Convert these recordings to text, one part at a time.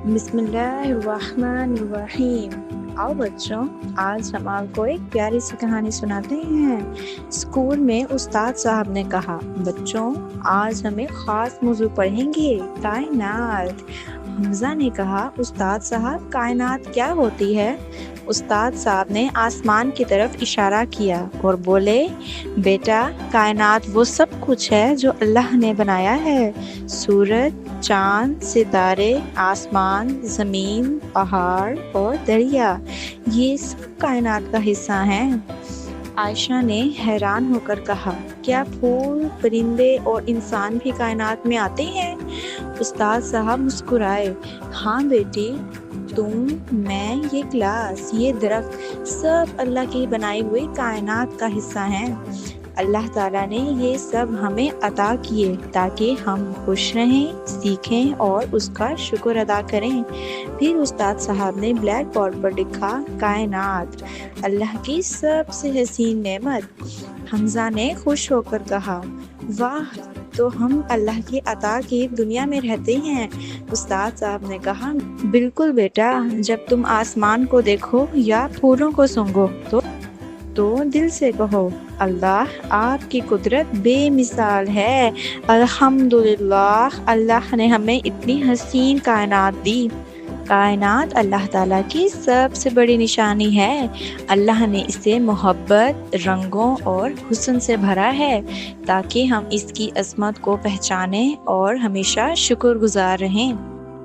بسم اللہ الرحمن الرحیم۔ آؤ بچوں، آج ہم آپ کو ایک پیاری سی کہانی سناتے ہیں۔ اسکول میں استاد صاحب نے کہا، بچوں آج ہم ایک خاص موضوع پڑھیں گے، کائنات۔ حمزہ نے کہا، استاد صاحب کائنات کیا ہوتی ہے؟ استاد صاحب نے آسمان کی طرف اشارہ کیا اور بولے، بیٹا کائنات وہ سب کچھ ہے جو اللہ نے بنایا ہے۔ سورج، چاند، ستارے، آسمان، زمین، پہاڑ اور دریا، یہ سب کائنات کا حصہ ہیں۔ عائشہ نے حیران ہو کر کہا، کیا پھول، پرندے اور انسان بھی کائنات میں آتے ہیں؟ استاد صاحب مسکرائے، ہاں بیٹی، تم، میں، یہ کلاس، یہ درخت، سب اللہ کی بنائی ہوئی کائنات کا حصہ ہیں۔ اللہ تعالیٰ نے یہ سب ہمیں عطا کیے تاکہ ہم خوش رہیں، سیکھیں اور اس کا شکر ادا کریں۔ پھر استاد صاحب نے بلیک بورڈ پر لکھا، کائنات اللہ کی سب سے حسین نعمت۔ حمزہ نے خوش ہو کر کہا، واہ، تو ہم اللہ کی عطا کی دنیا میں رہتے ہیں۔ استاد صاحب نے کہا، بالکل بیٹا، جب تم آسمان کو دیکھو یا پھولوں کو سونگھو تو دل سے کہو، اللہ آپ کی قدرت بے مثال ہے، الحمدللہ اللہ نے ہمیں اتنی حسین کائنات دی۔ کائنات اللہ تعالیٰ کی سب سے بڑی نشانی ہے۔ اللہ نے اسے محبت، رنگوں اور حسن سے بھرا ہے تاکہ ہم اس کی عظمت کو پہچانیں اور ہمیشہ شکر گزار رہیں۔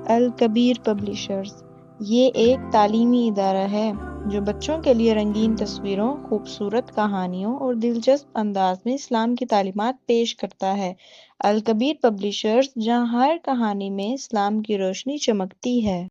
الکبیر پبلشرز یہ ایک تعلیمی ادارہ ہے جو بچوں کے لیے رنگین تصویروں، خوبصورت کہانیوں اور دلچسپ انداز میں اسلام کی تعلیمات پیش کرتا ہے۔ الکبیر پبلشرز، جہاں ہر کہانی میں اسلام کی روشنی چمکتی ہے۔